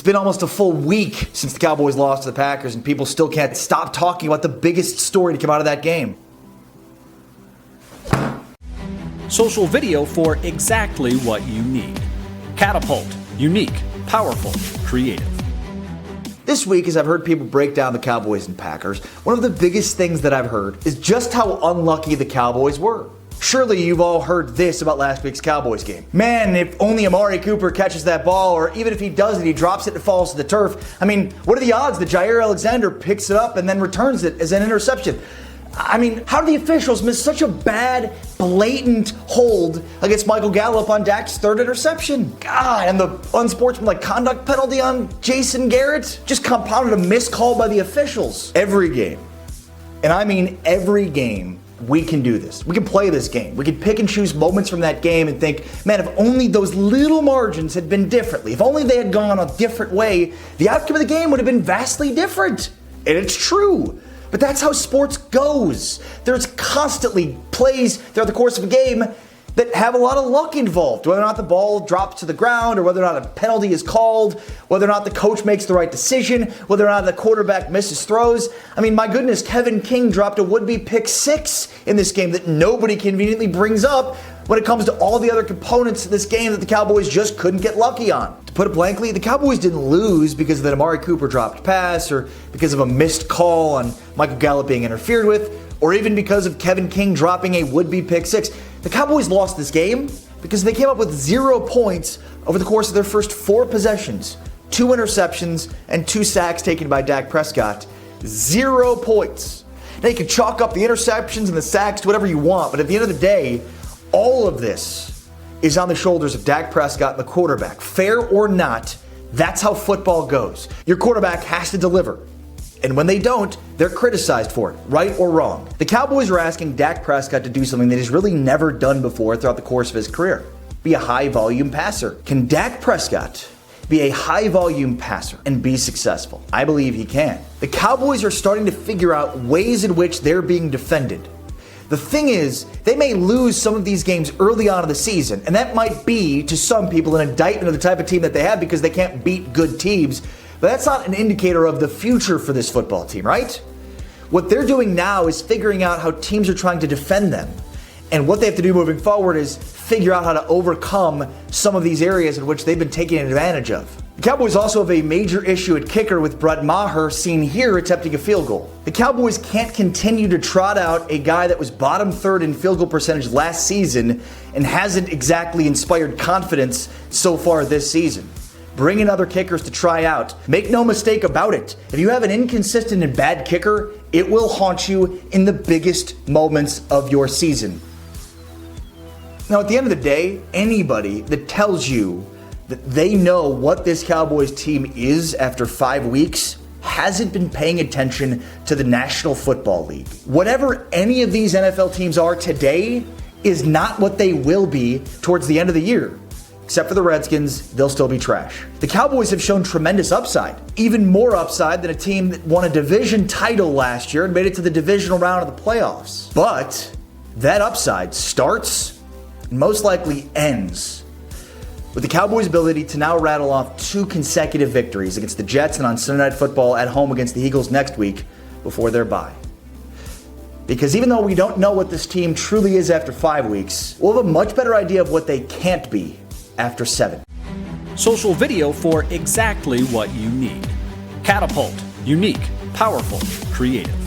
It's been almost a full week since the Cowboys lost to the Packers, and people still can't stop talking about the biggest story to come out of that game. Social video for exactly what you need. Catapult. Unique. Powerful. Creative. This week, as I've heard people break down the Cowboys and Packers, one of the biggest things that I've heard is just how unlucky the Cowboys were. Surely you've all heard this about last week's Cowboys game. Man, if only Amari Cooper catches that ball, or even if he doesn't, he drops it and falls to the turf. I mean, what are the odds that Jair Alexander picks it up and then returns it as an interception? I mean, how do the officials miss such a bad, blatant hold against Michael Gallup on Dak's third interception? God, and the unsportsmanlike conduct penalty on Jason Garrett just compounded a missed call by the officials. Every game, and I mean every game, we can do this. We can play this game. We can pick and choose moments from that game and think, man, if only those little margins had been differently, if only they had gone a different way, the outcome of the game would have been vastly different. And it's true. But that's how sports goes. There's constantly plays throughout the course of a game that have a lot of luck involved. Whether or not the ball drops to the ground, or whether or not a penalty is called, whether or not the coach makes the right decision, whether or not the quarterback misses throws. I mean, my goodness, Kevin King dropped a would-be pick six in this game that nobody conveniently brings up when it comes to all the other components of this game that the Cowboys just couldn't get lucky on. To put it blankly, the Cowboys didn't lose because of that Amari Cooper dropped pass, or because of a missed call on Michael Gallup being interfered with, or even because of Kevin King dropping a would-be pick six. The Cowboys lost this game because they came up with 0 points over the course of their first 4 possessions. 2 interceptions and 2 sacks taken by Dak Prescott. 0 points. Now you can chalk up the interceptions and the sacks to whatever you want, but at the end of the day, all of this is on the shoulders of Dak Prescott, the quarterback. Fair or not, that's how football goes. Your quarterback has to deliver. And when they don't, they're criticized for it, right or wrong. The Cowboys are asking Dak Prescott to do something that he's really never done before throughout the course of his career. Be a high-volume passer. Can Dak Prescott be a high-volume passer and be successful? I believe he can. The Cowboys are starting to figure out ways in which they're being defended. The thing is, they may lose some of these games early on in the season, and that might be, to some people, an indictment of the type of team that they have because they can't beat good teams. But that's not an indicator of the future for this football team, right? What they're doing now is figuring out how teams are trying to defend them. And what they have to do moving forward is figure out how to overcome some of these areas in which they've been taken advantage of. The Cowboys also have a major issue at kicker with Brett Maher, seen here attempting a field goal. The Cowboys can't continue to trot out a guy that was bottom third in field goal percentage last season and hasn't exactly inspired confidence so far this season. Bring in other kickers to try out. Make no mistake about it. If you have an inconsistent and bad kicker, it will haunt you in the biggest moments of your season. Now, at the end of the day, anybody that tells you that they know what this Cowboys team is after 5 weeks hasn't been paying attention to the National Football League. Whatever any of these NFL teams are today is not what they will be towards the end of the year. Except for the Redskins, they'll still be trash. The Cowboys have shown tremendous upside. Even more upside than a team that won a division title last year and made it to the divisional round of the playoffs. But that upside starts and most likely ends with the Cowboys' ability to now rattle off 2 consecutive victories against the Jets and on Sunday Night Football at home against the Eagles next week before their bye. Because even though we don't know what this team truly is after 5 weeks, we'll have a much better idea of what they can't be after 7. Social video for exactly what you need. Catapult. Unique. Powerful. Creative.